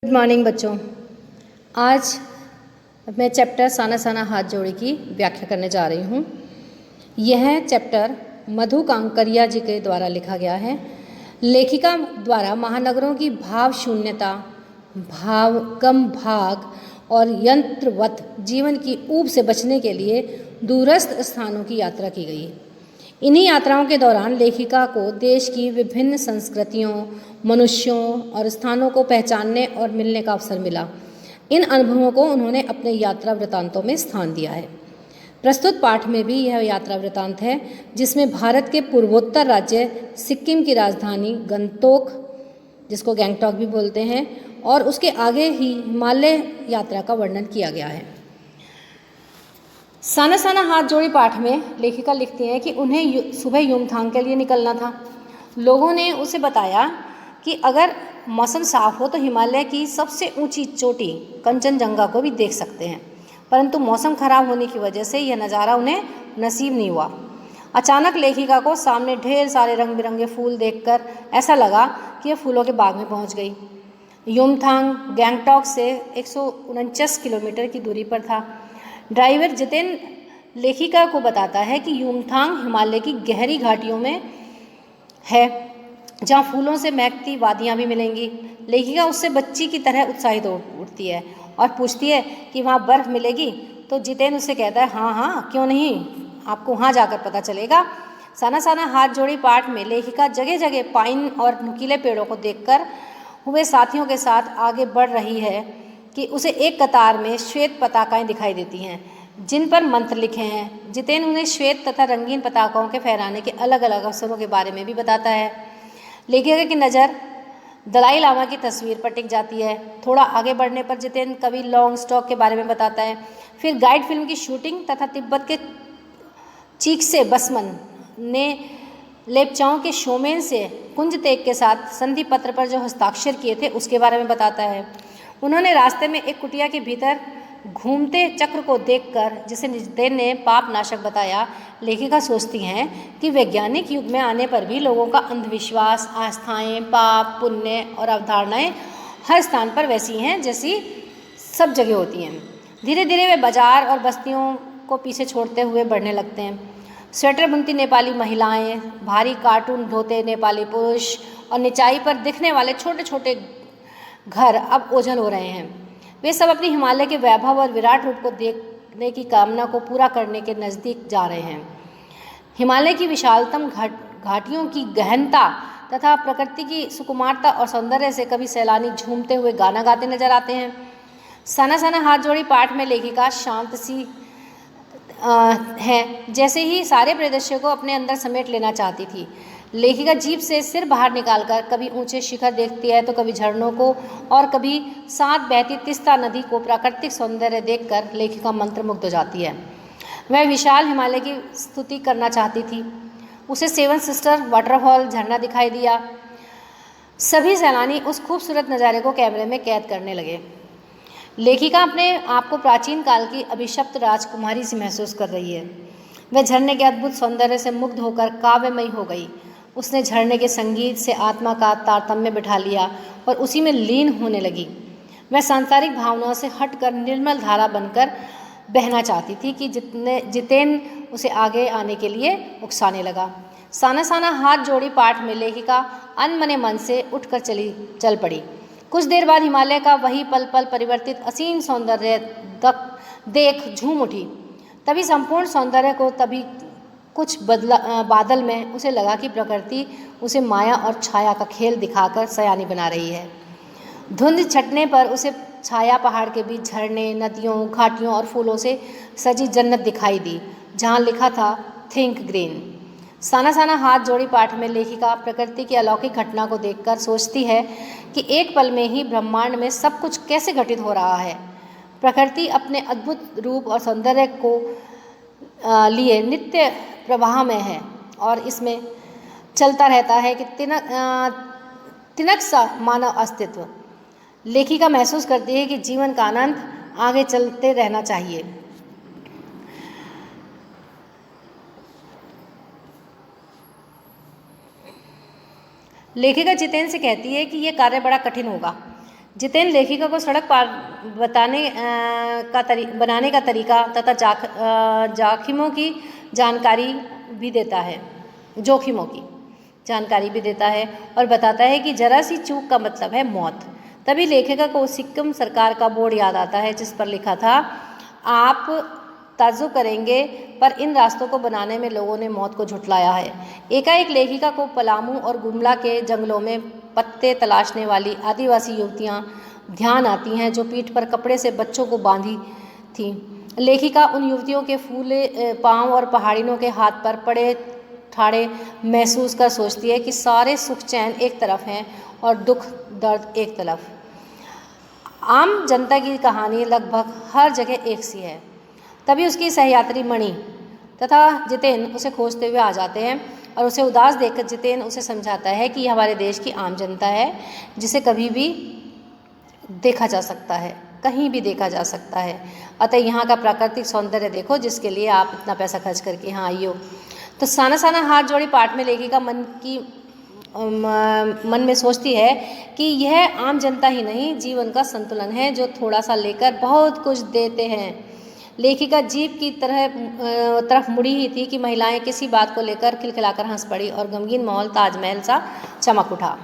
Good morning बच्चों। आज मैं चैप्टर साना साना हाथ जोड़े की व्याख्या करने जा रही हूँ। यह चैप्टर मधु कांकरिया जी के द्वारा लिखा गया है। लेखिका द्वारा महानगरों की भाव शून्यता, भाव कम भाग और यंत्रवत जीवन की ऊब से बचने के लिए दूरस्थ स्थानों की यात्रा की गई। इन्हीं यात्राओं के दौरान लेखिका को देश की विभिन्न संस्कृतियों, मनुष्यों और स्थानों को पहचानने और मिलने का अवसर मिला। इन अनुभवों को उन्होंने अपने यात्रा वृत्तांतों में स्थान दिया है। प्रस्तुत पाठ में भी यह यात्रा वृत्तांत है, जिसमें भारत के पूर्वोत्तर राज्य सिक्किम की राजधानी गंगटोक, जिसको गैंगटॉक भी बोलते हैं, और उसके आगे ही हिमालय यात्रा का वर्णन किया गया है। साना साना हाथ जोड़ी पाठ में लेखिका लिखती हैं कि उन्हें सुबह युमथांग के लिए निकलना था। लोगों ने उसे बताया कि अगर मौसम साफ हो तो हिमालय की सबसे ऊंची चोटी कंचनजंगा को भी देख सकते हैं, परंतु मौसम खराब होने की वजह से यह नज़ारा उन्हें नसीब नहीं हुआ। अचानक लेखिका को सामने ढेर सारे रंग बिरंगे फूल देखकर ऐसा लगा कि यह फूलों के बाग में पहुंच गई। युमथांग गैंगटॉक से 149 किलोमीटर की दूरी पर था। ड्राइवर जितेन लेखिका को बताता है कि युमथांग हिमालय की गहरी घाटियों में है, जहाँ फूलों से महकती वादियाँ भी मिलेंगी। लेखिका उससे बच्ची की तरह उत्साहित उठती है और पूछती है कि वहाँ बर्फ़ मिलेगी, तो जितेन उससे कहता है हाँ हाँ क्यों नहीं, आपको वहाँ जाकर पता चलेगा। साना साना हाथ जोड़ी पाठ में लेखिका जगह जगह पाइन और नुकीले पेड़ों को देखकर हुए साथियों के साथ आगे बढ़ रही है कि उसे एक कतार में श्वेत पताकाएं दिखाई देती हैं, जिन पर मंत्र लिखे हैं। जितेन उन्हें श्वेत तथा रंगीन पताकाओं के फहराने के अलग अलग अवसरों के बारे में भी बताता है। लेखिका की नज़र दलाई लामा की तस्वीर पर टिक जाती है। थोड़ा आगे बढ़ने पर जितेन कवि लॉन्ग स्टॉक के बारे में बताता है। फिर गाइड फिल्म की शूटिंग तथा तिब्बत के चीक्से बसमन ने लेपचाओं के शोमेन से कुंज तेग के साथ संधि पत्र पर जो हस्ताक्षर किए थे उसके बारे में बताता है। उन्होंने रास्ते में एक कुटिया के भीतर घूमते चक्र को देखकर, जिसे जितेन ने पाप नाशक बताया, लेखिका सोचती हैं कि वैज्ञानिक युग में आने पर भी लोगों का अंधविश्वास, आस्थाएं, पाप, पुण्य और अवधारणाएं हर स्थान पर वैसी हैं जैसी सब जगह होती हैं। धीरे धीरे वे बाजार और बस्तियों को पीछे छोड़ते हुए बढ़ने लगते हैं। स्वेटर बुनती नेपाली महिलाएं, भारी कार्टून ढोते नेपाली पुरुष और निचाई पर दिखने वाले छोटे छोटे घर अब ओझल हो रहे हैं। वे सब अपनी हिमालय के वैभव और विराट रूप को देखने की कामना को पूरा करने के नज़दीक जा रहे हैं। हिमालय की विशालतम घाटियों की गहनता तथा प्रकृति की सुकुमारता और सौंदर्य से कभी सैलानी झूमते हुए गाना गाते नजर आते हैं। साना साना हाथ जोड़ी पाठ में लेखिका शांत सी है, जैसे ही सारे परिदृश्य को अपने अंदर समेट लेना चाहती थी। लेखिका जीभ से सिर बाहर निकालकर कभी ऊंचे शिखर देखती है तो कभी झरनों को और कभी साथ बहती तिस्ता नदी को प्राकृतिक सौंदर्य देखकर लेखिका मंत्रमुग्ध हो जाती है। वह विशाल हिमालय की स्तुति करना चाहती थी। उसे सेवन सिस्टर वाटरफॉल झरना दिखाई दिया। सभी सैलानी उस खूबसूरत नज़ारे को कैमरे में कैद करने लगे। लेखिका अपने आप को प्राचीन काल की अभिशप्त राजकुमारी सी महसूस कर रही है। वह झरने के अद्भुत सौंदर्य से मुग्ध होकर काव्यमयी हो गई। उसने झरने के संगीत से आत्मा का तारतम्य बिठा लिया और उसी में लीन होने लगी। वह सांसारिक भावनाओं से हटकर निर्मल धारा बनकर बहना चाहती थी कि जितेन उसे आगे आने के लिए उकसाने लगा। साना साना हाथ जोड़ी पाठ में लेखिका अनमने मन से उठकर चल पड़ी। कुछ देर बाद हिमालय का वही पल पल परिवर्तित असीम सौंदर्य देख झूम उठी। तभी संपूर्ण सौंदर्य को तभी कुछ बादल में उसे लगा कि प्रकृति उसे माया और छाया का खेल दिखाकर सयानी बना रही है। धुंध छटने पर उसे छाया पहाड़ के बीच झरने, नदियों, घाटियों और फूलों से सजी जन्नत दिखाई दी, जहाँ लिखा था थिंक ग्रीन। साना साना हाथ जोड़ी पाठ में लेखिका प्रकृति की अलौकिक घटना को देखकर सोचती है कि एक पल में ही ब्रह्मांड में सब कुछ कैसे घटित हो रहा है। प्रकृति अपने अद्भुत रूप और सौंदर्य को लिए नित्य प्रवाह में है और इसमें चलता रहता है कि तिनक सा मानव अस्तित्व। लेखिका महसूस करती है कि जीवन का आनंद आगे चलते रहना चाहिए। लेखिका जितेन से कहती है कि यह कार्य बड़ा कठिन होगा। जितेन लेखिका को सड़क पार बनाने का तरीका तथा जोखिमों की जानकारी भी देता है, जोखिमों की जानकारी भी देता है और बताता है कि जरा सी चूक का मतलब है मौत। तभी लेखिका को सिक्किम सरकार का बोर्ड याद आता है जिस पर लिखा था, आप ताज्जुब करेंगे पर इन रास्तों को बनाने में लोगों ने मौत को झुठलाया है। एकाएक लेखिका को पलामू और गुमला के जंगलों में पत्ते तलाशने वाली आदिवासी युवतियां ध्यान आती हैं जो पीठ पर कपड़े से बच्चों को बांधी थीं। लेखिका उन युवतियों के फूले पांव और पहाड़ियों के हाथ पर पड़े ठाड़े महसूस कर सोचती है कि सारे सुख चैन एक तरफ हैं और दुख दर्द एक तरफ। आम जनता की कहानी लगभग हर जगह एक सी है। तभी उसकी सहयात्री मणि तथा जितेन उसे खोजते हुए आ जाते हैं और उसे उदास देखकर जितेन उसे समझाता है कि यह हमारे देश की आम जनता है जिसे कभी भी देखा जा सकता है, कहीं भी देखा जा सकता है। अतः यहाँ का प्राकृतिक सौंदर्य देखो जिसके लिए आप इतना पैसा खर्च करके यहाँ आई हो। तो साना साना हाथ जोड़ी पाठ में लेखिका मन में सोचती है कि यह आम जनता ही नहीं, जीवन का संतुलन है जो थोड़ा सा लेकर बहुत कुछ देते हैं। लेखिका जीप की तरफ मुड़ी ही थी कि महिलाएं किसी बात को लेकर खिलखिलाकर हंस पड़ी और गमगीन माहौल ताजमहल सा चमक उठा।